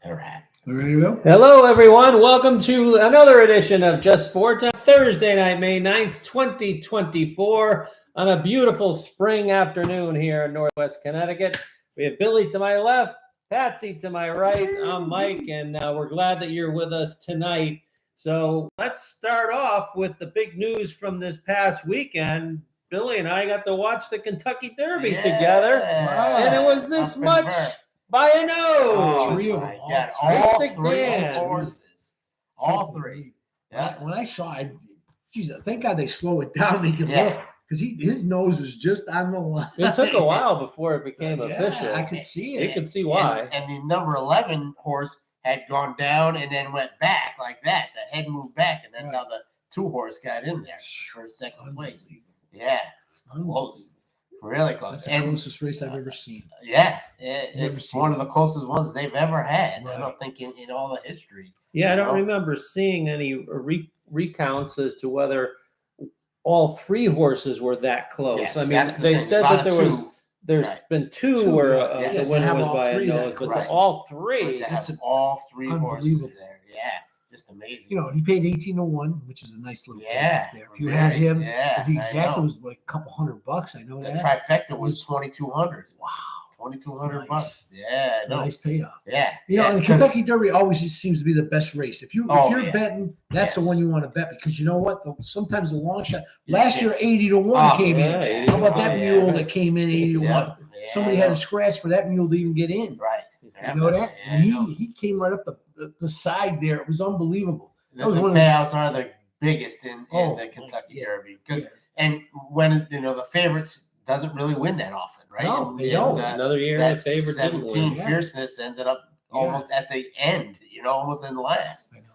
All right. We ready to go? Hello, everyone. Welcome to another edition of Just Sports on Thursday night, May 9th, 2024, on a beautiful spring afternoon here in Northwest Connecticut. We have Billy to my left, Patsy to my right. I'm Mike, and we're glad that you're with us tonight. So let's start off with the big news from this past weekend. Billy and I got to watch the Kentucky Derby together, and it was this much by a nose. Oh, Three of my them. God. All All three three horses. All three. Yeah. When I saw it, geez, thank God they slow it down. They can Yeah. look because his nose was just on the line. It took a while before it became Yeah, official. I could see You it. could see why. And the number 11 horse had gone down and then went back like that. The head moved back, and that's Right. how the 2 horse got in there for second place. Unbelievable. Yeah. It's close. Really close. That's the closest race I've ever seen. Yeah, Never it's seen one it. of the closest ones they've ever had. Right. I don't think in all the history. Yeah, I don't know? remember seeing any recounts as to whether all three horses were that close. Yes, I mean, that's the they thing. said A lot that of there was. two. There's Right. been two Two, where yeah. Yes. the winner Have was all by a three nose, that but correct. all But three. to That's have all 3 horses unbelievable. there, yeah, just amazing. You know, he paid 18-1, which is a nice little Yeah, payoff there. If you had him, yeah, if the I exact know. was like a couple $100, I know The that. trifecta was 2,200. Wow, 2,200 Nice. bucks. Yeah, it's a no. nice payoff. Yeah, You know, yeah, and the because- Kentucky Derby always just seems to be the best race. If you're yeah. betting, that's the Yes. one you want to bet because you know what? Sometimes the long shot. Yeah. Last year, 80-1 Oh, came yeah, in. How about that yeah. mule that came in 80-1? Yeah, Somebody had to scratch for that mule to even get in. right. You know that? Yeah, And I know. he came right up the side there. It was unbelievable. The, that was the one of the- payouts are the biggest in Oh, the Kentucky yeah. Derby because Yeah. and when the favorites doesn't really win that often, right? No, And- they and, don't. Another year that the favorite didn't 17 win. Yeah. fierceness ended up almost at the end, almost in the last, I know.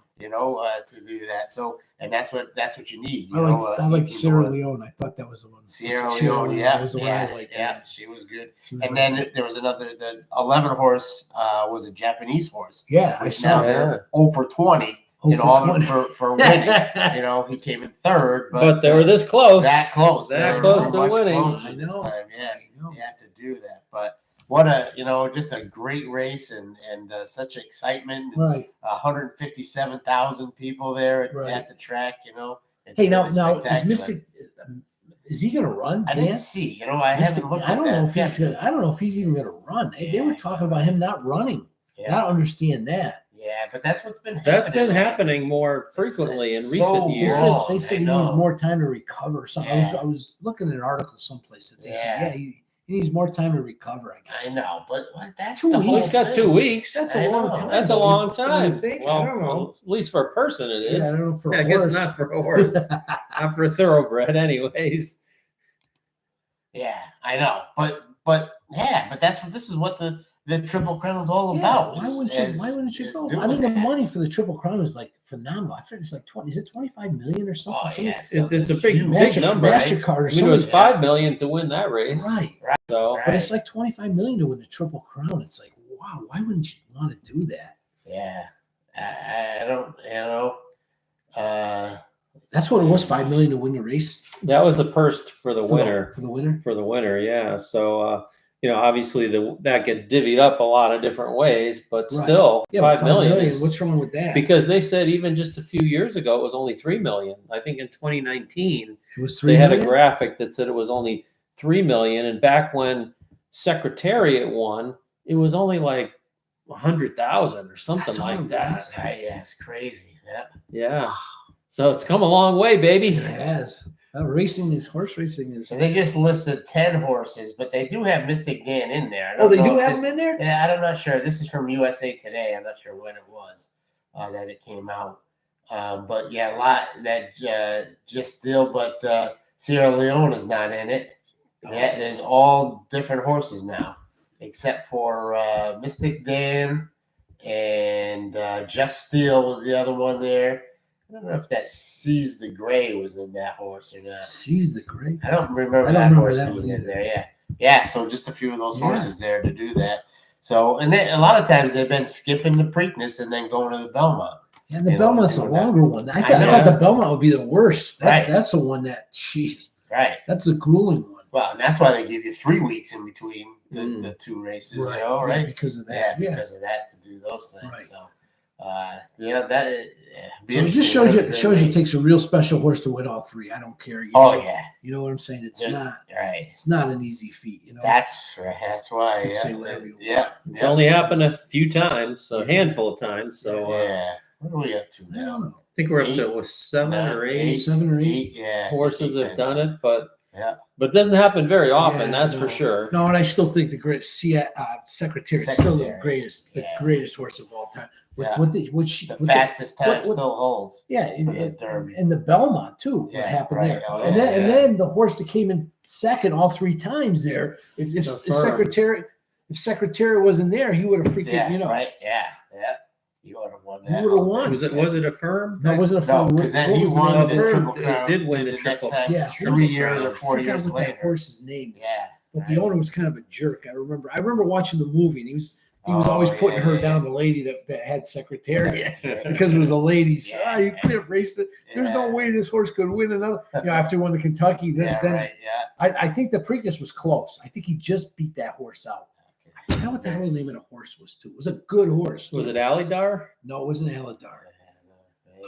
to do that. So, and that's what you need. I like 18 to Sierra 1. Leone. I thought that was the one. Sierra Leone, yeah, was the one yeah, I liked. yeah, she was good. She was And right then there. there was another, the 11 horse was a Japanese horse, Yeah, I which saw now that. they're 0 for 20, Oh, for 20. for winning. He came in third, But they were this close. that close. That They close were to much winning. closer I this know. time, yeah. I know. You had to do that. But what just a great race and such excitement. Right. 157,000 people there Right. at the track. It's Hey, now really is spectacular. Mystic? Is he going to run? I Dan? didn't see. I Mystic- haven't looked I at don't that. know if he's schedule. gonna. I don't know if he's even going to run. They were Yeah. talking about him not running. Yeah. I don't understand that. Yeah, but that's what's been That's happening. been happening more frequently in it's recent so They years. said, wrong. they said I he know. needs more time to recover. So Yeah. I was looking at an article someplace that they said, Yeah. he needs more time to recover. I guess. I know, but that's 2 the whole weeks. He's got thing. 2 weeks. That's I a long know. time. That's a don't you- long don't you time. think? Well, I don't know. at least for a person it is. Yeah, I don't know for Yeah, a I guess horse. not for a horse. Not for a thoroughbred, anyways. Yeah, I know, but this is what the Triple Crown's all Yeah, about. why wouldn't you go? I doing mean, the that. money for the Triple Crown is like phenomenal. I think it's like 20. Is it 25 million or something? Oh, Something- yeah, It's a big, huge. big number. Right? Mastercard or I mean, it was something. 5 million to win that race. Right. So Right. But it's like 25 million to win the Triple Crown. It's like, wow, why wouldn't you want to do that? Yeah, I don't, That's what it was, 5 million to win the race. that was the purse for the winner. For the winner. For the winner, yeah. So obviously that gets divvied up a lot of different ways, but Right. still, Yeah, but 5 million. Is, what's wrong with that? Because they said even just a few years ago it was only 3 million. I think in 2019 It was 3 they had a million? graphic that said it was only 3 million, and back when Secretariat won, it was only like 100,000 or something That's like all that. it yeah, it's crazy. Yeah, Yeah. So it's come a long way, baby. It has. Horse racing is. so they just listed 10 horses, but they do have Mystic Dan in there. I Oh, don't they know do if have this- them in there? Yeah, I'm not sure. This is from USA Today. I'm not sure when it was that it came out. But yeah, a lot that just still, but Sierra Leone is not in it. Yeah, there's all different horses now, except for Mystic Dan and Just Steel was the other one there. I don't know if that Seize the Gray was in that horse or not. Seize the Gray. I don't remember I don't that remember horse that being one in either. there. Yeah. Yeah. So just a few of those Yeah. horses there to do that. So, and then a lot of times they've been skipping the Preakness and then going to the Belmont. And the You know, Belmont's a doing that. longer one. I I thought know. the Belmont would be the worst. Right. That's the one that, jeez, Right. that's a grueling one. Well, and that's why they give you 3 weeks in between the two races, Right, you know, right, right? because of Yeah, that. Yeah. because of that to do those things. Right. So, yeah, that. Yeah, be So it just interesting. shows you, What a it great shows you it race. takes a real special horse to win all three. I don't care. Oh know, yeah, You know what I'm saying? It's Yeah. not. right. It's not an easy feat. You know. That's right. That's why. You can Yeah, say whatever you want. yeah. It's only happened a few times, a Yeah. handful of times. So Yeah. What are we up to I now? don't know. I think we're up Eight, to 7 or 8 7 or 8 Yeah. horses eight have done times. it, but Yeah. it doesn't happen very often. Yeah, that's no. for sure. No, and I still think the great Secretary is still the Secretary. greatest, Yeah. horse of all time. Yeah. The fastest time what- still holds. Yeah, for the Derby. and the Belmont too. What Yeah, happened right. there? Oh, and yeah, then yeah. then the horse that came in second all 3 times there. If The firm. Secretary wasn't there, he would have freaking Yeah. Right. Yeah. Yeah. You would have won that. would've whole won. thing. Was it a firm? No, it wasn't a No, full. because then what he was the won name of the it? Firm Triple Crown. did win the next Triple- time. Yeah, 3 years or I 4 forgot years what later. that horse's name was. Yeah. But the owner was kind of a jerk. I remember watching the movie, and he was Oh, always putting yeah, her yeah, down, the lady that had Secretariat. Secretariat. Because it was a lady. So, Yeah, you yeah. couldn't race it. There's no Yeah. way this horse could win another. After he won the Kentucky, then, Yeah. then Right. Yeah. I think the Preakness was close. I think he just beat that horse out. I forgot what the hell the name of the horse was too. It was a good horse. Was too. it Alidar? No, it wasn't Aladar.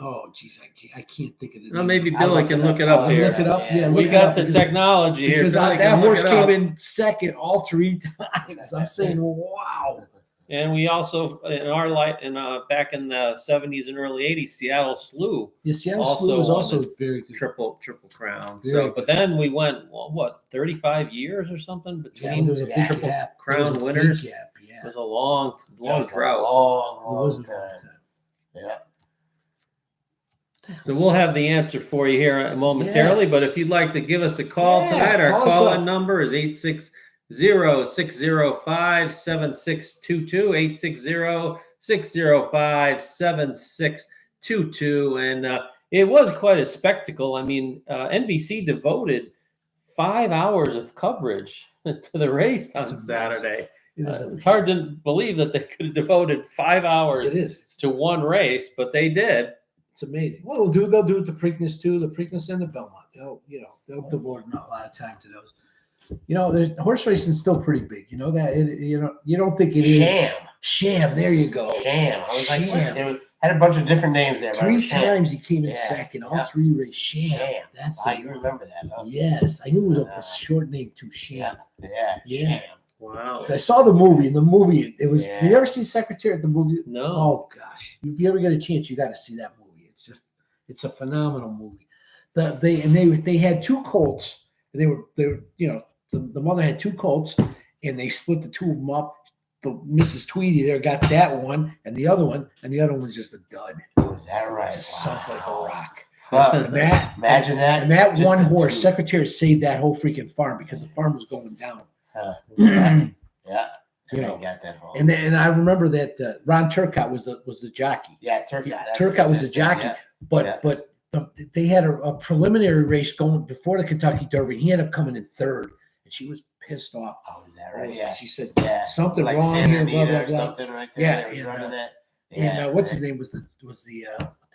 Oh, geez, I can't think of the No, name. maybe I'll Billy look can it look up. it up I'll here. Look it up. Yeah, We look it got up the because- technology here. Because Billy that can look horse it came up. in second all 3 times. I'm saying, wow. And we also in our light in back in the 70s and early 80s, Seattle Slew Yeah, Seattle Also Slew was won also the very good. triple crown. Very So, but then we went what 35 years or something Yeah, between there was a big triple gap. crown There was a big winners. gap, It yeah. was a long That was a drought. long, It long was a long time. time. Yeah. So we'll have the answer for you here momentarily. But if you'd like to give us a call Yeah, tonight, our call us call-in up. number is 860-605-7622, 860-605-7622. And it was quite a spectacle. I mean, NBC devoted 5 hours of coverage to the race on That's amazing. Saturday. It is It's hard to believe that they could have devoted 5 hours It is. to one race, but they did. It's amazing. Well, they'll do it to Preakness too. The Preakness and the Belmont. They'll devote a lot of time to those. There's horse racing is still pretty big. You know that. You don't think it is. Sham. There you go. Sham. I was like, Sham. what? They had a bunch of different names there. but it 3 was Sham. times he came in Yeah, second. All yeah. 3 races. Sham. Sham. That's Wow, the you remember that, huh? Yes, I knew it was a short name too. Sham. Yeah. Yeah. Sham. Wow. I saw the movie. In the movie, it was. Yeah. You ever see Secretary at the movie? No. Oh gosh, if you ever get a chance, you got to see that movie. It's a phenomenal movie. They had 2 colts. And they were the mother had 2 colts, and they split the 2 of them up. The Mrs. Tweedy there got that one and the other one was just a dud. Is that right? Just sunk like a rock. Wow. And that Imagine that. and that just one the horse, 2. Secretary, saved that whole freaking farm because the farm was going down. Yeah. You know, got that whole. And I remember that Ron Turcotte was the jockey. Yeah, Turcotte. that's Turcotte what was I the said, jockey, yeah. but Yeah. they had a preliminary race going before the Kentucky Derby. He ended up coming in 3rd, and she was pissed off. Oh, is that right? Oh, Yeah. She said Yeah. something like wrong Santa here, blah Anita blah or blah. something right there. Yeah, They were and, running that. And what's his name was the what the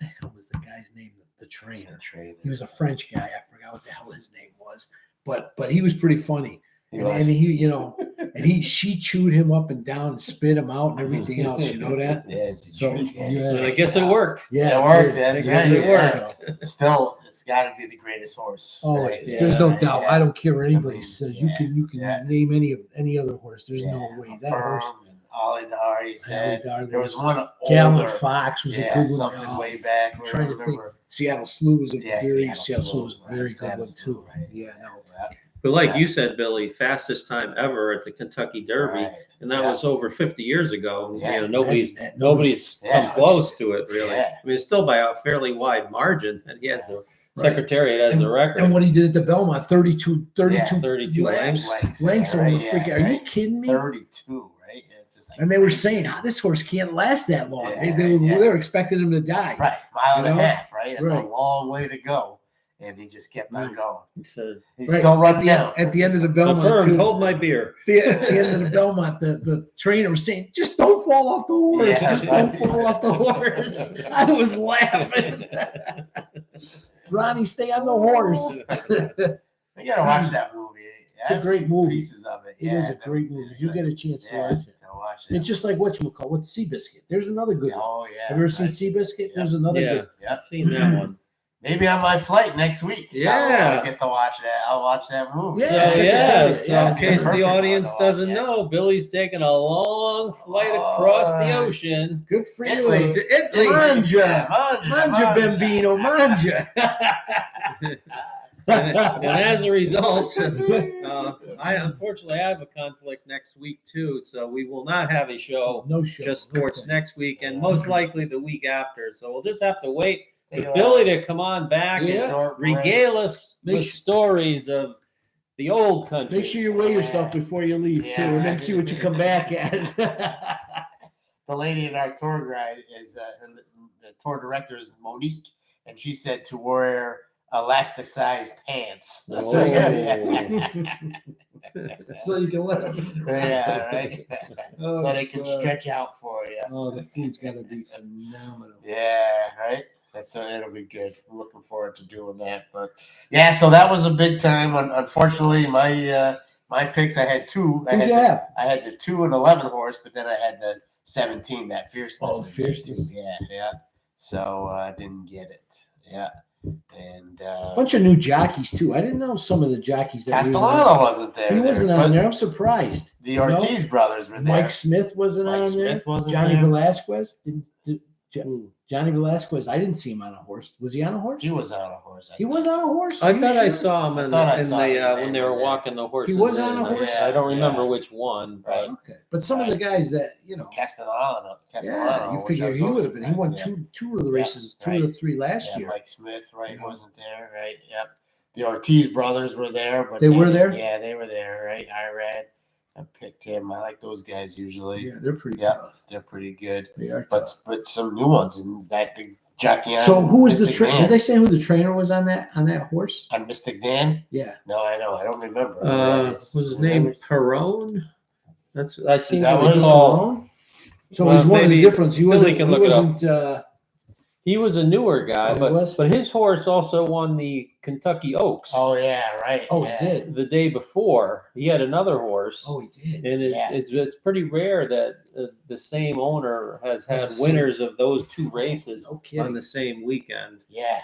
hell was the guy's name? The trainer. He was a French guy. I forgot what the hell his name was, but he was pretty funny. And he, she chewed him up and down and spit him out and everything else. You know that? Yeah, it's a So, trick. yeah. But I guess it worked. Yeah, It worked. did. That's I guess right. it yeah. worked. Still, it's got to be the greatest horse. Oh, right? it is. There's no doubt. Yeah. I don't care what anybody I mean, says. yeah, You can yeah. name any other horse. There's no way that Firm horse. and Alidar, he said. Alidar, There was one Gallant older. Fox was a Yeah, good one. something Oh, way back. I'm where trying I to think. remember. Seattle Slew was a Yeah, Seattle Slew was a right, very good Seattle one Slew, too. right. Yeah, no. But like Yeah. you said, Billy, fastest time ever at the Kentucky Derby, Right. and that Yeah. was over 50 years ago. Yeah, Nobody's imagine that. nobody's Yeah. come close to it really. Yeah. I mean, it's still by a fairly wide margin, and he has the Right. Secretariat has the record. And what he did at the Belmont, 32 Yeah, 32 lengths. lengths. Lengths yeah, over right, freaking. yeah, Are you right. kidding me? 32, right? Yeah, it's just like, And they were saying, this horse can't last that long. Yeah, they yeah. were expecting him to die. right, mile and You a know? half, right? That's Right. a long way to go. And he just kept on Right. going. He said, He's Right. still running down. At the end of the "The Belmont, firm, too, hold my beer." at the end of the Belmont, the trainer was saying, just don't fall off the horse. Yeah, Just right. don't fall off the horse. I was laughing. Ronnie, stay on the horse. You gotta watch that movie. It's a I've great seen movie. Pieces of it. It is a great movie. If you get a chance to watch it. I'll watch it. It's just like whatchamacallit, what's Seabiscuit. There's another good one. Oh yeah. Have you ever seen Seabiscuit? Yep. There's another Yeah. good. Yep. Seen that one. Maybe on my flight next week. Yeah. I'll get to watch that. I'll watch that movie. So Yeah, so in yeah, case perfect the one audience to watch, doesn't yeah. know, Billy's taking a long flight across the Oh. ocean. Good for Italy. you. To Italy. Manja. Manja, bambino, manja. And as a result, I unfortunately have a conflict next week too, so we will not have a show No show. just sports Okay. next week, and most likely the week after. So we'll just have to wait for Take a Billy to come on back Yeah. and short break. regale us Make with sure- stories of the old country. Make sure you weigh yourself before you leave Yeah, too, and then right. see what you come back as. The lady in our tour guide is the tour director is Monique, and she said to wear elasticized pants. Oh. So, yeah, so you can let them. right. Oh, So they can God. stretch out for you. Oh, the food's got to be phenomenal. Yeah, right. That's it'll be good. I'm looking forward to doing that. But yeah, so that was a big time. Unfortunately, my picks, I had two. Who'd you have? I had the 2 and 11 horse, but then I had the 17, that fierceness. Oh, fierceness. Yeah. So I didn't get it. Yeah. And Bunch of new jockeys too. I didn't know some of the jockeys that Castellano wasn't there. He wasn't but on there. I'm surprised. The Ortiz brothers were there. Mike Smith wasn't Mike on Smith there. wasn't Johnny there. Velasquez. Johnny Velasquez. I didn't see him on a horse. Was he on a horse? He was on a horse. He was on a horse. I Are you thought I sure? saw him I in thought I the, saw his when name they were in there. walking the horses. was on in. a horse? I don't remember Yeah. which one, Right. but Okay, but some of the guys that Castellano. yeah, you which figure I was he would also have been. He won surprised, two of the races, right. 2 or 3 last yeah. year. Mike Smith, right, You know. wasn't there, right? Yep. The Ortiz brothers were there, but They were there? Yeah, they were there, right? I picked him. I like those guys usually. Yeah, they're pretty Yeah. tough. They're pretty good, They are but tough. some new ones and that the jockey. So who was the Mystic trainer? Dan. Did they say who the trainer was on that horse? On Mystic Dan? Yeah. No, I know. I don't remember. was his name Perone? That's I seem that to what it recall. Malone? So Well, he's one of the maybe difference. He Billy wasn't. can He look it up. wasn't. He was a newer guy, Oh, he but was? his horse also won the Kentucky Oaks. Oh yeah, right. Oh, yeah. he did. The day before, he had another horse. Oh, he did. And Yeah. it's pretty rare that the same owner has had That's the winners of those 2 races No on kidding. the same weekend. Yeah,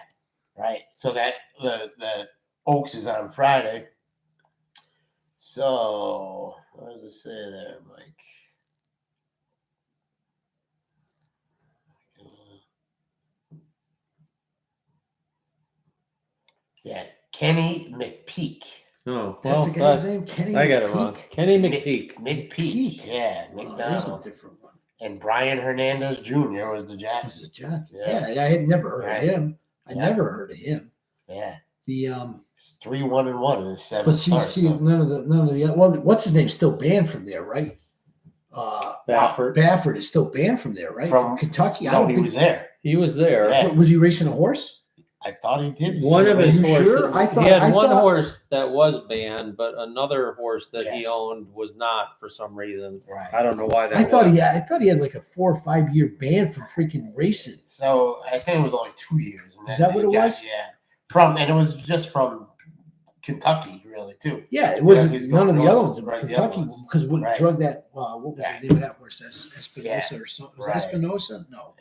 right. So that the Oaks is on Friday. So what does it say there, Mike? Yeah, Kenny McPeak. Oh, That's well, the guy's name. Kenny. I got it McPeak? wrong. Kenny McPeek. McPeak. Yeah, Oh, there's a McDonald. different one. And Brian Hernandez Jr. was the jockey. This is a jockey. Yeah. Yeah, I had never heard Right. of him. I Yeah. never heard of him. Yeah, The it's 3-1-1 in his 7th but see, start, none of the well, what's his name? Still banned from there, right? Baffert. Baffert is still banned from there, right? From- Kentucky. I No, don't he think was there. He was there. Yeah. Was he racing a horse? I thought he did. One of Are his you horses. sure? I He thought- had I one thought- horse that was banned, but another horse that he Yes. owned was not for some reason. Right. I don't know why that I thought was. I thought he had like a 4 or 5 year ban from freaking racing. So I think it was only 2 years. And Is then that what he it got- was? Yeah. And it was just from Kentucky, really, too. Yeah, it wasn't he's none of going the other Rosen, ones in right, the other Kentucky ones. because what Right. drug that? What was Right. the name of that horse? Espinosa Yeah. or something? Was Right. it Espinosa? No,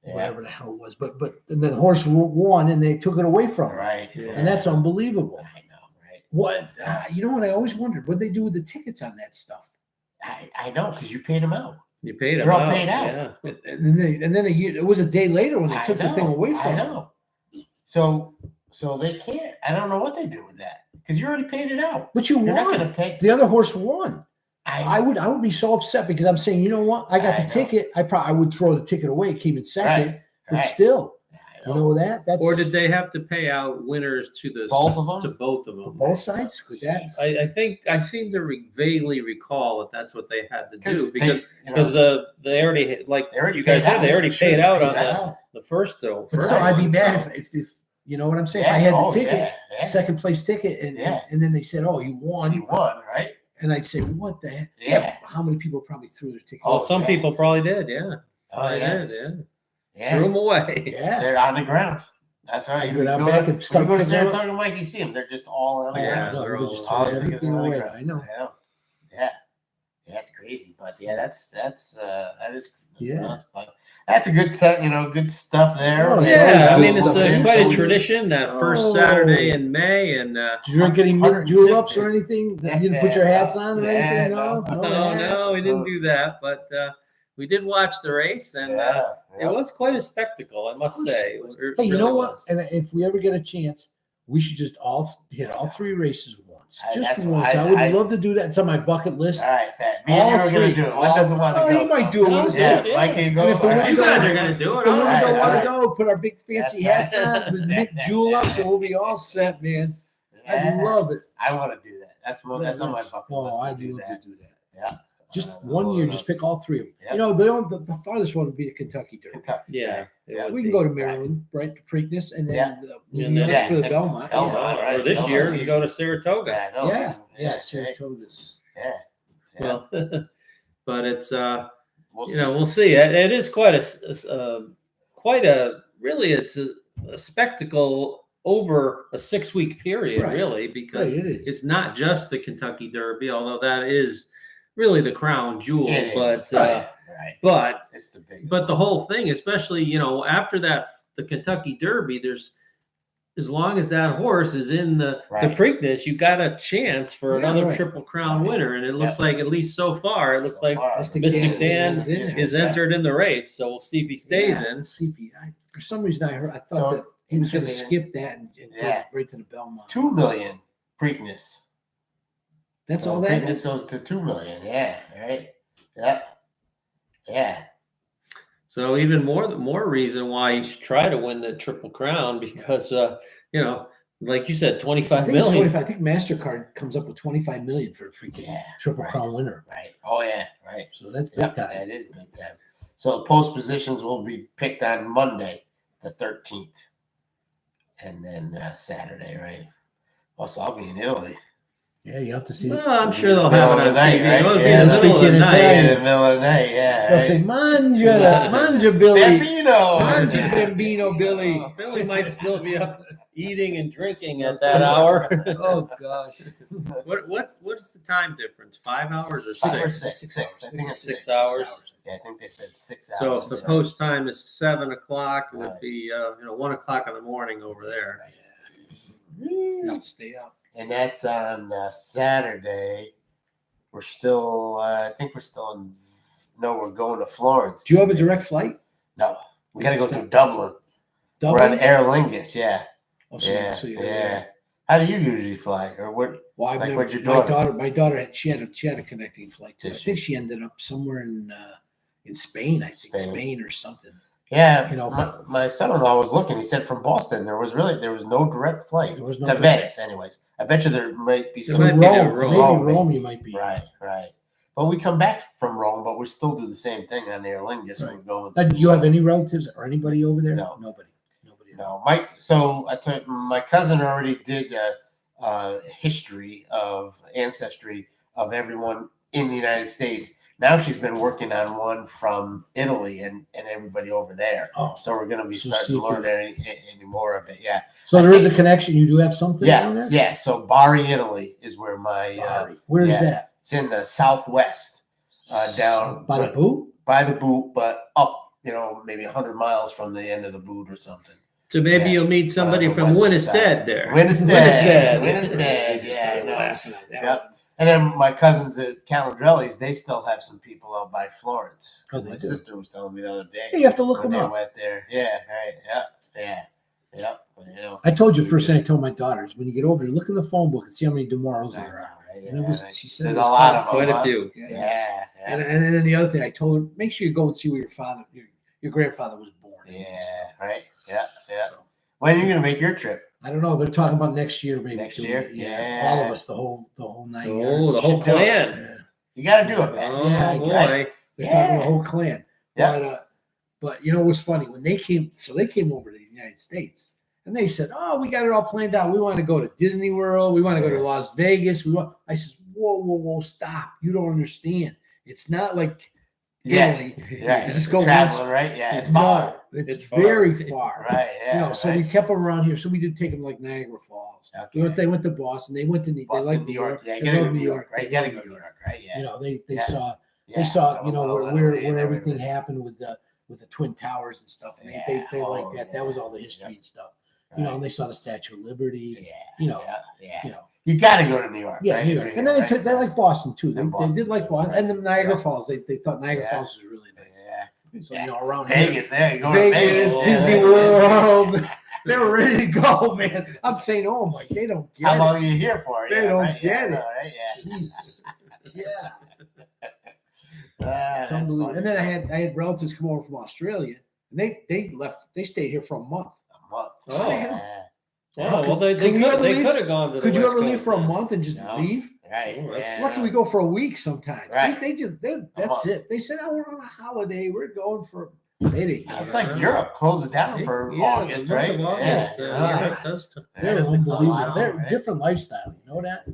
Yeah. whatever the hell it was. But and then the horse won and they took it away from him, Right. Yeah. and that's unbelievable. I know, right? What you know what I always wondered? What they do with the tickets on that stuff? I know, because you paid him out. You paid him They're all out. paid out. Yeah. And then a year. It was a day later when they I took the thing know, away I from him. know. So they can't. I don't know what they do with that because you already paid it out. But you You're not won. going to pay. The other horse won. I I would be so upset because I'm saying, you know what? I got I the know. ticket. I would throw the ticket away, keep it second, but right. still, I you know. know that's Or did they have to pay out winners to the Both of them? To both of them. both sides with that? I think I seem to vaguely recall that that's what they had to do because they they already like They already you guys paid said they out. already Sure, paid out paid on out. the first though. But first still, I'd be one, mad so- if you know what I'm saying. If I had the ticket, yeah. second place ticket, and Yeah. and then they said, "Oh, you won," You won, right? and I'd say, "What the heck?" Yeah. How many people probably threw their ticket? Well, Oh, some yeah. people probably did, yeah. Oh, They yeah. did, yeah. Yeah. Threw them away. Yeah. They're on the ground. That's right. I You go down go back to- and start when you go to picking them up. Saratoga, Mike, you see them. They're just all on the Yeah, ground. No, they're everybody all- just All throws together everything on the away. ground. I know. Yeah. That's crazy, but yeah, that is Yeah. nuts, but that's a good set, good stuff there. Oh, it's Yeah, always I good mean, it's stuff, a, man. quite a Always- tradition that first Oh. Saturday in May, and Did you drink any mint 150. juleps or anything? You didn't put your hats on or Yeah, anything? no. no, hats? we didn't do that, but we did watch the race, and it was quite a spectacle, I must say. It Hey, you really know what? was. And if we ever get a chance, we should just hit all 3 races once. That's Just what once. I- I would I- love to do that. It's on my bucket list. All right, Pat. Me and you All are going 3. to do it. Lynn doesn't want to Oh, go. he might so- do it when it's Yeah, Yeah. Mike can go. And if the All women You right. guys are going to do it. The I'll women do don't it. want to Alright. go. Put our big fancy That's hats right. on with big juleps, and we'll be all set, man. Yeah. I love it. I want to do that. That's on my bucket list. I'd to do love that. to do that. Yeah. Just Uh, one year, just pick all 3 of them. Yep. You know, the farthest one would be the Kentucky Derby. Kentucky. Yeah, it Yeah, would We can be. go to Maryland, right, to Preakness, and then Yeah. New And then- York for the Yeah. Belmont. Belmont. Yeah, Or right. this Belmont's year, we easy. go to Saratoga. Yeah, I know. yeah, Saratoga's. Yeah. Well, but it's We'll you know, we'll see. It is quite really it's a spectacle over a 6-week period, Right. really, because Right, it is. it's not just the Kentucky Derby, although that is really the crown jewel. It but is. Right. but It's the biggest. but the whole thing, especially after that, the Kentucky Derby, there's as long as that horse is in the Right. Preakness, you got a chance for Yeah, another right. Triple Crown Right. winner, and it looks Yep. like at least so far, it looks like Mystic Dan is in there. is entered in the race. So we'll see if he stays in. Let's see if for some reason I thought So, that he was going to interesting. skip that and Yeah. go right to the Belmont. 2 million Preakness. That's So all that Preakness is. goes to 2 million. Yeah. Right. Yeah. Yeah. So even more reason why you should try to win the Triple Crown, because like you said, I 25 think, it's million. 25, I think MasterCard comes up with 25 million for a freaking Yeah, Triple right. Crown winner. Right. Oh yeah. Right. So that's big Yep, time. that is big time. So the post positions will be picked on Monday, the 13th, and then Saturday, right? Also, I'll be in Italy. Yeah, you have to see. Well, I'm sure they'll Middle have of it on the night, TV. right? It'll be Yeah, in the they'll middle of speak the to you in night. Italian. In the middle of the night, yeah. They'll right? say, Manja Billy. Bambino. Manja Yeah. Bambino Billy. Billy might still be up eating and drinking at that hour. Oh, gosh. What's the time difference? 5 hours or 6 or 6? 6. I think it's 6 6 hours. Yeah, I think they said 6 So hours. if the post time is 7 o'clock, it would Right. be 1 o'clock in the morning over there. You have to stay up. And that's on Saturday. We're still, I think we're still in. No, we're going to Florence. Do you have a direct flight? No, we got to go through Dublin. Double? We're on Aer Lingus, yeah. Oh, so, Yeah, so you're yeah. there. How do you usually fly? Or what? Well, I've Like, never, where'd your my daughter had she had a connecting flight too. I Did think she? she ended up somewhere in Spain. I think Spain. Spain or something. Yeah, You know, my son-in-law was looking. He said from Boston there was no direct flight There was no to direct- Venice. Anyways, I bet you there might be There some. might To be Rome, to to Rome. maybe Rome, Rome, you might be. Right. But we come back from Rome, but we still do the same thing on Aer Lingus. Right. We're going. Do you have any relatives or anybody over there? No. Nobody. No, Mike. So I told my cousin already did a history of ancestry of everyone in the United States. Now she's been working on one from Italy and everybody over there. Oh, So we're going to be So starting see to if learn any more of it. Yeah. so I there is a think- connection. You do have something on Yeah. there. Yeah. So Bari, Italy is where my Bari. Where is yeah. that? it's in the southwest, down by the boot. by the boot, but up, maybe 100 miles from the end of the boot or something. So maybe Yeah. you'll meet somebody the from western Winsted side. there. Winsted. Winsted. Yeah, I know. laughing at that. Yep. And then my cousins at Calandrelli's, they still have some people out by Florence. Oh, Because they my do. sister was telling me the other day. Hey, you have to look when them they up. went there. Yeah, right. Yep. I told you first thing I told my daughters when you get over there, look in the phone book and see how many Demorals I there know, are. right? And it was, Yeah, she said there's it a was lot of them. Quite a huh? few. Yeah. And then the other thing I told her, make sure you go and see where your grandfather was born. Yeah, right. Yeah. So, When are you going to make your trip? I don't know. They're talking about next year, maybe. Next doing year? it. Yeah. All of us, the whole 9 Oh, yards. the whole should do it. clan. Yeah. You got to do it, man. Oh Yeah, I boy. They're talking Yeah. the whole clan. Yeah. But you know what's funny? When they came over to the United States and they said, "Oh, we got it all planned out. We want to go to Disney World. We want to go to Las Vegas. I said, whoa, stop. You don't understand. It's not like Italy. Yeah, You just go traveling, once. right? Yeah, it's far. It's It's far. very far. Right, yeah. So we kept them around here. So we did take them like Niagara Falls. Okay. They went to Boston. They went to they Boston, like New York. Yeah, you They gotta go love to New York, right? They You gotta love go to New York, right? Yeah. They Yeah. saw Yeah. they saw Go where Italy and everything everything. happened with the Twin Towers and stuff. And they like that. That was all the history and stuff. Right. And they saw the Statue of Liberty. Yeah. Yeah. You gotta go to New York. Yeah, right? New York. And then they like Boston too. They Boston did like too, Boston right. and the Niagara Yeah. Falls. They thought Niagara Falls was really nice. Yeah. So around Vegas, here, there you go. Vegas, to Vegas, Disney yeah. World. They were ready to go, man. I'm saying, oh my, they don't get How it. long are you here for? They don't right? get it. Right? Yeah. Jesus. Yeah. That's It's unbelievable. funny. And then I had relatives come over from Australia, and they left. They stayed here for a month. A month. Oh. Yeah. Oh, well, they Could you ever could leave? have gone to the Could you West ever leave Coast for a then. month and just No. leave? Right. Oh, that's yeah. Lucky we go for a week sometimes. Right. That's month. it. They said, "Oh, we're on a holiday. We're going for." They didn't. It's care. like Europe closes down for August, the month right? of August, Yeah. Europe does They're Yeah. unbelievable. Wow, They're right? different lifestyle. You know that?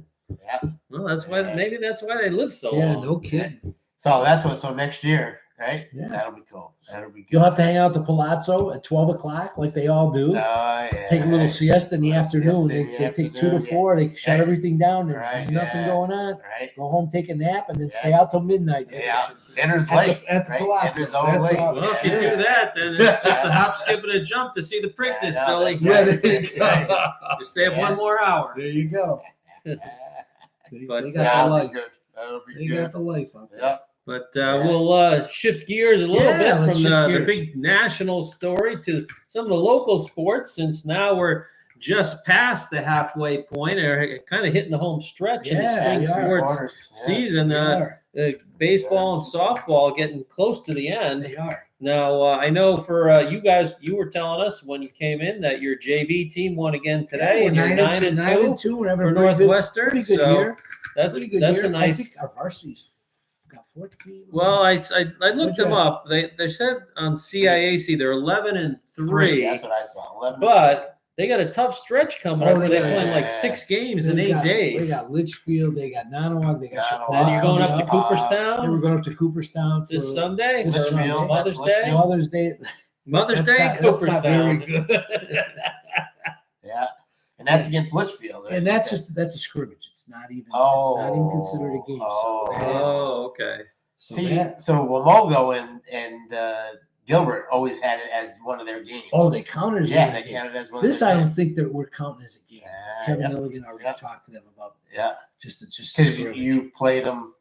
Yeah. Well, that's why maybe that's why they live so Yeah, long. no kidding. So that's what. So next year, right? Yeah. That'll be cool. That'll be good. You'll have to hang out at the Palazzo at 12 o'clock, like they all do. Oh yeah. Take a little siesta in the Little afternoon. siesta in the They take 2 to afternoon, 4. They shut Yeah. everything down. There's Right, nothing yeah. going on. Right. Go home, take a nap, and then Yeah. stay out till midnight. Yeah. Dinner's At late. the, at the right? Palazzo. Dinner's all That's late. all. Well, if you Yeah. do that, then it's just a hop, skip, and a jump to see the Preakness, Yeah, Billy. that's Yeah, right. there you That's right. go. Just stay up Yeah. one more hour. There you go. Yeah. But, they got the That'll be life. good. That'll be They good. got the life out there. Yep. But Yeah. we'll shift gears a little Yeah, bit let's from shift the gears. big national story to some of the local sports, since now we're just past the halfway point, or kind of hitting the home stretch in the Yeah, spring we are. sports Quarters. Yeah. season. They are. Baseball and softball getting close to the end. They are. Now, I know for you guys, you were telling us when you came in that your JV team won again today, Yeah, and you're we're 9-2 We're having for a pretty good- Northwestern. Pretty good So year. that's Pretty good that's year. a I think nice. our varsity's got 14. Well, I looked them you- up. They said on CIAC they're 11-3, That's what I saw. 11. but they got a tough stretch coming Oh, up where they they're got- playing like 6 games in They 8 got- days. They got Litchfield. They got Nanawa. They got Nanawa. Chicago. And you're going up to Uh, Cooperstown They were going up to Cooperstown for this Sunday this for Sunday. Mother's That's Day. Mother's Day. Mother's That's Day, not- that's not very Cooperstown. good. Yeah. And that's against Litchfield. right? And that's a scrimmage. It's not even. Oh. It's not even considered a game. Oh. So that's, Oh, okay. so See, that- so Wamogo and Gilbert always had it as one of their games. oh, they counted as yeah, a they game. counted as one. This of I their don't games. think that we're counting as a game. Yeah, Kevin yep, Milligan already Yep. talked to them about yeah. just a Because scrimmage. you've played them,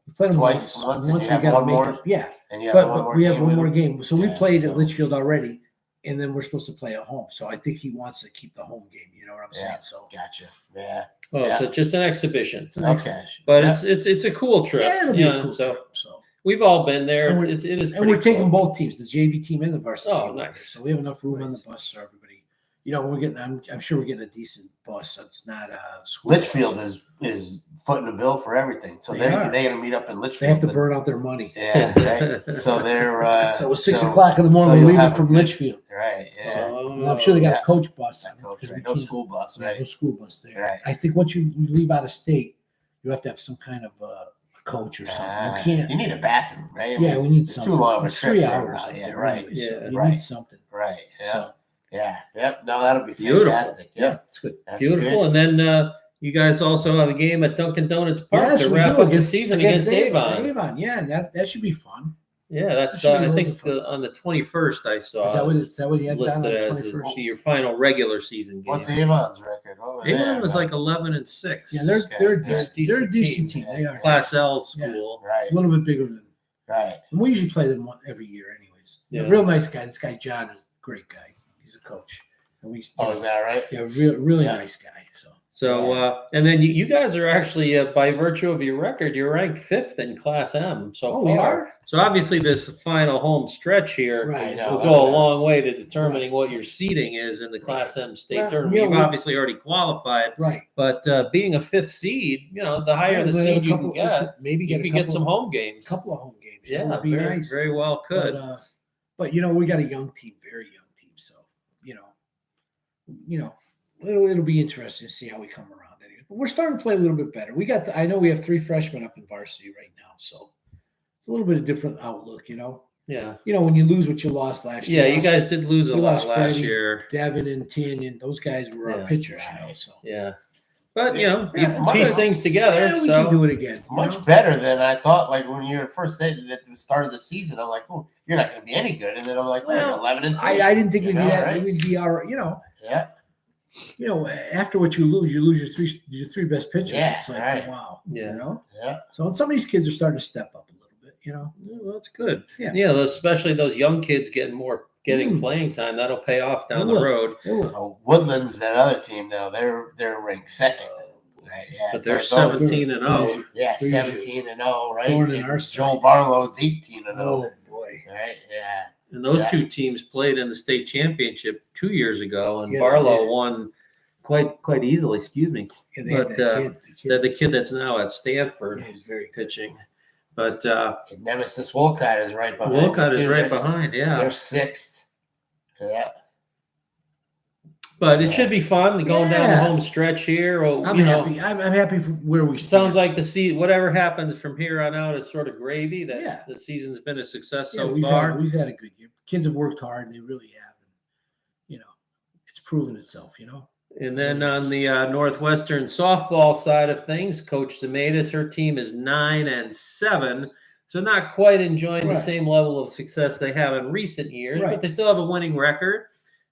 We played them twice, once, and you we have gotta one make more, up- Yeah, and you have one but more we have game one with more them. game. So we Yeah, played so- at Litchfield already, and then we're supposed to play at home. So I think he wants to keep the home game. You know what I'm saying? Yeah. So Gotcha. Yeah. Oh, Yeah. so just an exhibition. it's an Okay. exhibition. But Yeah. it's a cool trip. Yeah, it'll be you a know, cool so trip. So we've all been there. And It is and pretty we're taking cool. both teams, the JV team and the varsity. Oh, team with us. nice. So we have enough room on Nice. the bus for everybody. You know, we're getting. I'm sure we're getting a decent bus. So it's not a school Litchfield bus. is footing the bill for everything, so They they're are. going to meet up in Litchfield. They have to and- burn out their money. Yeah, right. So they're So it was 6 so- o'clock in the so morning. you'll We're leaving have a from good- Litchfield. Right. Yeah. So and I'm sure they got Yeah. a coach bus. That coach, because right? we No can't- school bus, Yeah, right? no school bus there. Right. I think once you leave out of state, you have to have some kind of a coach or something. You can't. You need a bathroom, right? I Yeah, mean, we need it's something. too long of a It's trip 3 for hours. everybody. up Yeah, there right. anyway, so Yeah, you right. need something. Right. Yeah. So Yeah. Yep. No, that'll be Beautiful. fantastic. yeah, Yep. it's good. That's Beautiful. good. And then you guys also have a game at Dunkin' Donuts Park Yes, to we wrap do, up the season against Avon. Avon, yeah, that should be fun. Yeah, that's That should be I loads think of fun. on the 21st I saw. Is that what you had down on listed the as 21st? your final regular season game. What's Avon's record? What was Avon that? was like 11-6. Yeah, they're Okay. they're They're a they're a decent team. team. They are Class L school. right. a little bit bigger than. Right. And we usually play them every year, anyways. Yeah. Real nice guy. This guy John is a great guy. He's a coach. And we, Oh, is that right? yeah, really Yeah. nice guy. So So and then you guys are actually by virtue of your record, you're ranked 5th in Class M so Oh, far. we are? So obviously this final home stretch here right. Yeah, will that's go a right. long way to determining what your seating is in the Class M state Well, tournament. yeah, You've we- obviously already qualified, Right. but being a 5th seed, the higher the Yeah, seed you couple- can get, maybe you get can a get couple, some home games. couple of home games. That Yeah, would be very, nice. very well could. But we got a young team, very young team. So it'll be interesting to see how we come around. Anyway. But we're starting to play a little bit better. I know we have 3 freshmen up in varsity right now, so it's a little bit of different outlook, you know. Yeah. You know, when you lose what you lost last year. Yeah, you guys did lose a we lot lost last Freddie, year. Devin and Tanyan. Those guys were our Yeah. pitchers, you know. So Yeah. But, you know, Yeah, you it's piece good. things together. yeah, we so can do it again. you Much know? better than I thought. Like when you first said at the start of the season, I'm like, "Oh, you're not going to be any good," and then I'm like, "Oh, Well, you're 11-3." I didn't think you we'd be know, that. right? We'd be our, you know. Yeah, You know, after what you lose your three best pitchers. Yeah, it's like, right. wow. Yeah. You know. yeah. So and some of these kids are starting to step up a little bit. You know. well, that's good. Yeah. Especially those young kids getting playing time. That'll pay off down the road. It will. Oh, Woodland's that other team now. They're ranked second. Right? Yeah, But so they're it's always- 17-0. Yeah, Who's 17-0, right? Thorn in And our Joel side. Barlow's 18-0. Oh boy. Right? Yeah. And those Yeah. two teams played in the state championship 2 years ago, and Yeah, Barlow they did. won quite easily. Excuse me. Yeah, they had But, the kid. The kid that's now at Stanford He's very good. pitching. But And Nemesis Wolcott is right behind. Wolcott them, is too. right They're- behind. They're Yeah. 6th. Yeah. But it should be fun going down the Yeah. home stretch here. Well, I'm you happy. know, I'm happy for where we sounds stand. like whatever happens from here on out is sort of gravy. That Yeah. the season's been a success Yeah, so we've far. had a good year. Kids have worked hard. They really have. You know, it's proven itself. You know. And then on the Northwestern softball side of things, Coach Zemetis, her team is 9-7, so not quite enjoying the Right. same level of success they have in recent years, Right. but they still have a winning record.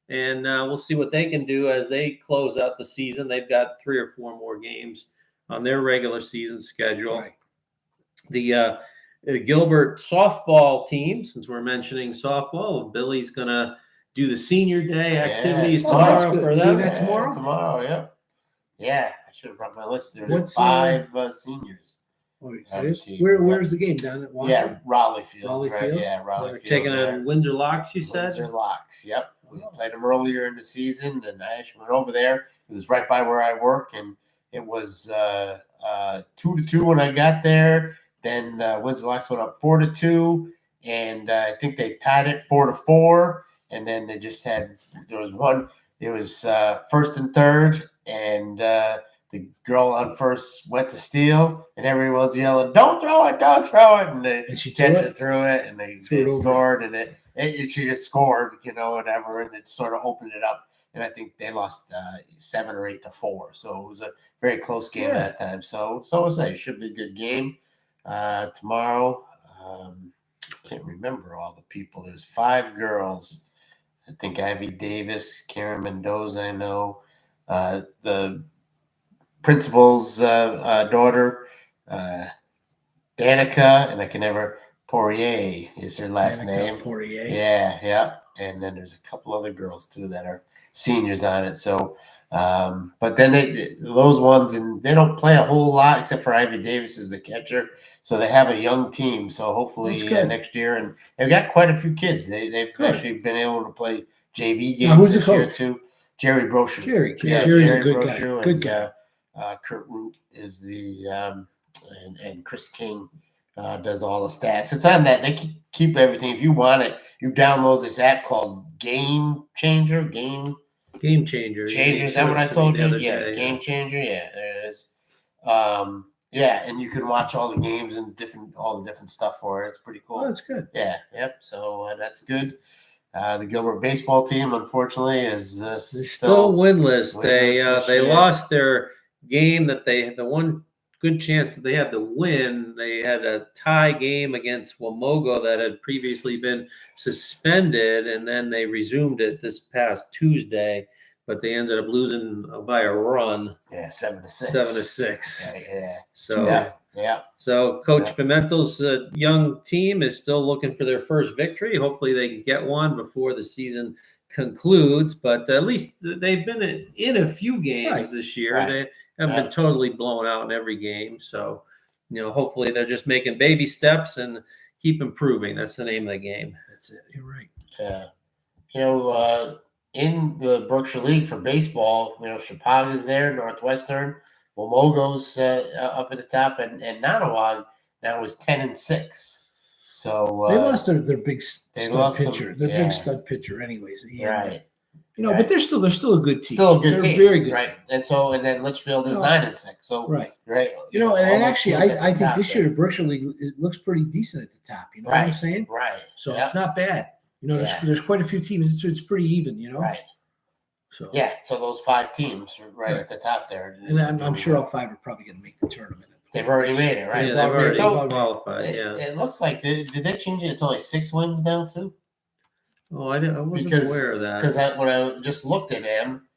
And we'll see what they can do as they close out the season. They've got 3 or 4 more games on their regular season schedule. Right. The Gilbert softball team, since we're mentioning softball, Billy's going to do the senior day activities Yeah. Oh, that's tomorrow good. for We're them. doing that tomorrow? Tomorrow, yeah. Yeah, I should have brought my list. There's What's, 5 seniors. Oh, it Have is? a team. Where's the game? Down at Washington? Yeah, Raleigh Field. Raleigh right? Field? Yeah, Raleigh They're Field. taking there. on Windsor Locks, you said? Windsor Locks. Yep. We Oh. played them earlier in the season, and I actually went over there. It was right by where I work, and it was 2-2 when I got there. Then Windsor Locks went up 4-2, and I think they tied it 4-4. And then they just had It was first and third, and the girl on first went to steal, and everyone's yelling, "Don't throw it! Don't throw it!" And they And she catch threw it through it, and they Threw it over. scored, and she just scored, whatever, and it sort of opened it up. And I think they lost 7 or 8-4, so it was a very close game Yeah. at that time. So it should be a good game tomorrow. Can't remember all the people. There's 5 girls. I think Ivy Davis, Karen Mendoza. I know the principal's daughter, Danica, and I can never. Poirier is her last Danica name. Poirier. Yeah. And then there's a couple other girls too that are seniors on it. So, but then those ones, and they don't play a whole lot except for Ivy Davis is the catcher. So they have a young team. So hopefully That's good. next year, and they've got quite a few kids. They've Good. actually been able to play JV Now, who's games the this year coach? too. Jerry Brochu. Jerry's Jerry a good guy. Brochu, Good and, guy. Kurt Root is the and Chris King does all the stats. It's on that. They keep everything. If you want it, you download this app called Game Changer. Game Changer. Changer. Is that what I told you? Yeah, Game Changer. Yeah, there it is. Yeah, and you can watch all the games and all the different stuff for it. It's pretty cool. Oh, that's good. Yeah, yep. So that's good. The Gilbert baseball team, unfortunately, is They're still winless. They this they year. lost their game that they had, the one good chance that they had to win. They had a tie game against Wamogo that had previously been suspended, and then they resumed it this past Tuesday. But they ended up losing by a run, 7-6. 7-6. Yeah. So. Yeah. So Coach Yeah. Pimentel's young team is still looking for their first victory. Hopefully they can get one before the season concludes, but at least they've been in a few games Right. this year. Right. They haven't been totally blown out in every game. So, hopefully they're just making baby steps and keep improving. That's the name of the game. That's it. You're right. Yeah. In the Berkshire League for baseball, Chipawga's there, Northwestern, Wamogo's up at the top, and Nanawag now is 10-6. So They lost their big they stud lost some- pitcher. Their yeah. big stud pitcher, anyways. right. Right. but they're still a good team. Still a good they're team, very good. right? And then Litchfield is No. 9-6. So Right. right, And all those actually, teams at the I think top this there. year the Berkshire League it looks pretty decent at the top. You know what I'm Right. saying? Right. So Yeah. it's not bad. Yeah. There's quite a few teams. It's pretty even. Right. So Yeah. So those 5 teams are right at the top there. and I'm sure all 5 are probably going to make the tournament. They've already made it, right? Yeah, they've already So, qualified. It looks like did they change it? It's only 6 wins now too. Oh, I wasn't aware of that. Because when I just looked at them,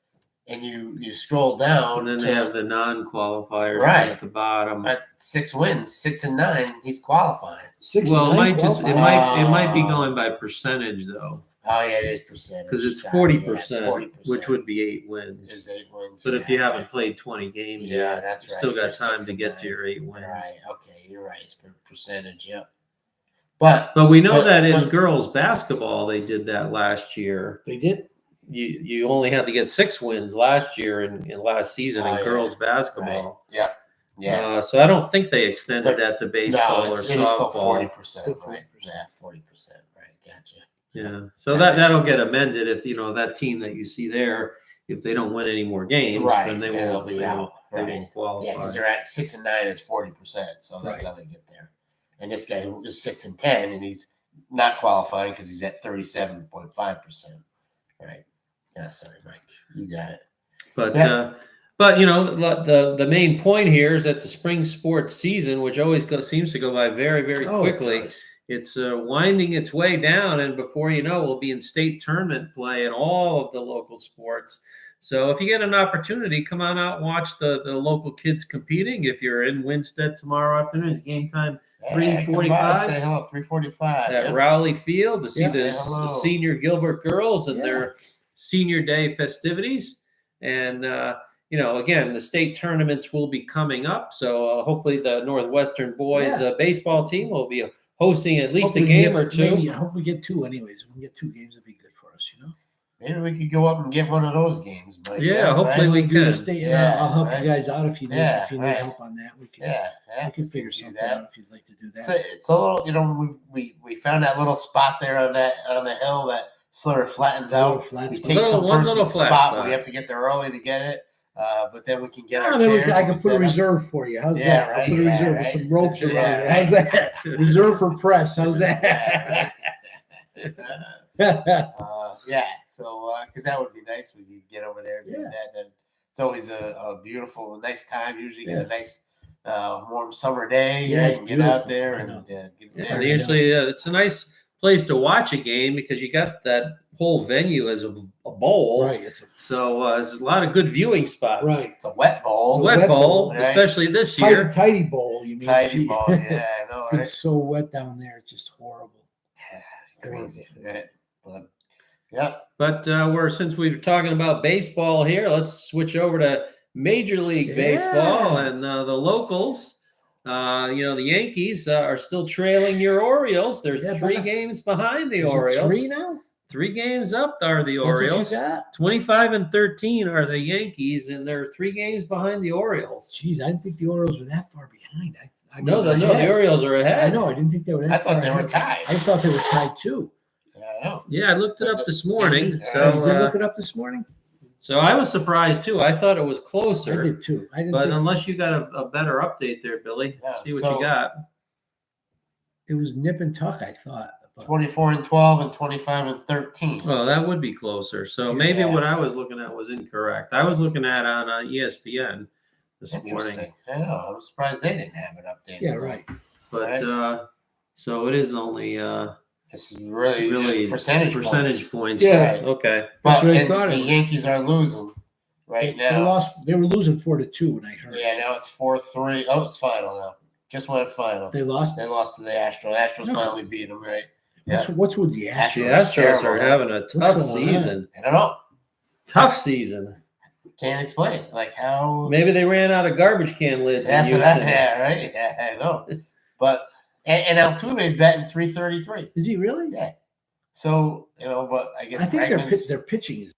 and you scroll down, And then they have the non-qualifiers Right. at the bottom. at 6 wins, 6 and 9, he's qualifying. 6 Well, and 9 it qualify. might be going by percentage though, Oh yeah, it is percentage. because it's Sorry, 40%, 40%, which would be 8 wins. is 8 wins. But if you yeah, haven't right. played 20 games Yeah, yet, that's you right. still got There's time 6 to and get 9. to your 8 wins. Right. Okay, you're right. It's percentage. Yep. But But we know But- that in but- girls basketball they did that last year. They did. You only had to get 6 wins last year in last season Oh, in yeah. girls basketball. Yep. Yeah. So I don't think they extended But that to baseball No, or it is still softball. 40%. Still Right. 40%. Yeah, 40%. Right. Gotcha. Yeah, so That makes that'll get sense. amended if that team that you see there, if they don't win any more games, Right, then they then they'll won't be they out. won't, they Right. won't Yeah, qualify. because they're at 6 and 9 is 40%, so that's Right. how they get there. And this guy is 6 and 10, and he's not qualifying because he's at 37.5%. Right. Yeah, sorry, Mike. You got it. But Yeah. the main point here is that the spring sports season, which always seems to go by very very Oh, it quickly, does. it's winding its way down, and before you know, we'll be in state tournament play in all of the local sports. So if you get an opportunity, come on out and watch the local kids competing. If you're in Winsted tomorrow afternoon, it's game time. Yeah, 3:45? come by, say hello. 3:45. At Yep. Rowley Field to see Yeah. the Hello. senior Gilbert girls and Yeah. their senior day festivities. And, again, the state tournaments will be coming up. So hopefully the Northwestern boys baseball team will be hosting at least Hopefully a we game get- or two. Maybe, hopefully we get 2 anyways. If we can get 2 games, it'd be good for us, Maybe we could go up and get one of those games. Mike. Yeah, hopefully right? we Do the can. state, Yeah, I'll help right. you guys out if you need Yeah, if you need right. help on that. We can Yeah. we can figure do something that. out if you'd like to do that. It's a little, we found that little spot there on the hill that sort of flattens Little out. flat We spot. take Little- some one little person's flat spot. spot. We have to get there early to get it, but then we can get Yeah, our then chairs. I and can we put a set up. reserve for you. How's Yeah, that? I'll right, put a yeah, reserve right. with some ropes around Yeah, it. How's that? Reserve for press. How's that? Yeah, so because that would be nice. We could get over there and do Yeah. that. Then it's always a beautiful, nice time. Usually get Yeah. a nice warm summer day. Yeah, right, it's and get out beautiful. there I and know. get Yeah, there. and usually it's a nice place to watch a game because you got that whole venue as a bowl. Right. It's a So there's a lot of good viewing spots. right. It's a wet bowl. It's a wet Wet bowl, bowl, right? especially this year. Tidy bowl. You mean Tidy Gee. ball. Yeah, I know. It's been Right? so wet down there. It's just horrible. Yeah, crazy. Right? But yeah. But since we were talking about baseball here, let's switch over to Major League Yeah. Baseball and the locals. The Yankees are still trailing your Orioles. They're Yeah, 3 but- games behind the Is it Orioles. 3 now? 3 games up are the That's what you Orioles. got? 25-13 are the Yankees, and they're 3 games behind the Orioles. Jeez, I didn't think the Orioles were that far behind. No, the ahead. Orioles are ahead. I know. I didn't think they were that I thought far they were ahead. tied. I thought they were tied too. Yeah, I know. Yeah, I looked it up this morning. Yeah, So, you did look it up this morning? so I was surprised too. I thought it was I closer. did too. I didn't But think unless you got a better update there, Billy, Yeah, see what so- you got. it was nip and tuck, I thought. But 24-12 and 25-13. Well, that would be closer. So maybe Yeah. what I was looking at was incorrect. I was looking at on ESPN this morning. Interesting. I know. I'm surprised they didn't have it updated. yeah, right. But Right. so it is only This is really really percentage percentage points. Yeah. Right. Okay. But That's what I and thought it the was. Yankees are losing right They now. lost. They were losing 4-2 when I heard. Yeah, now it's 4-3. Oh, it's final now. Just went final. They lost. They lost to the Astros. Astros No. finally beat them, right? Yeah. What's with the The Astros? Astros. Astros are terrible, having a What's tough going on? season. I don't know. Tough season. Can't explain it. Like how. Maybe they ran out of garbage can lids in That's what Houston. yeah, right? Yeah, I know. But and Altuve's batting 333. Is he really? Yeah. So but I guess I think Bregman's- their pitching is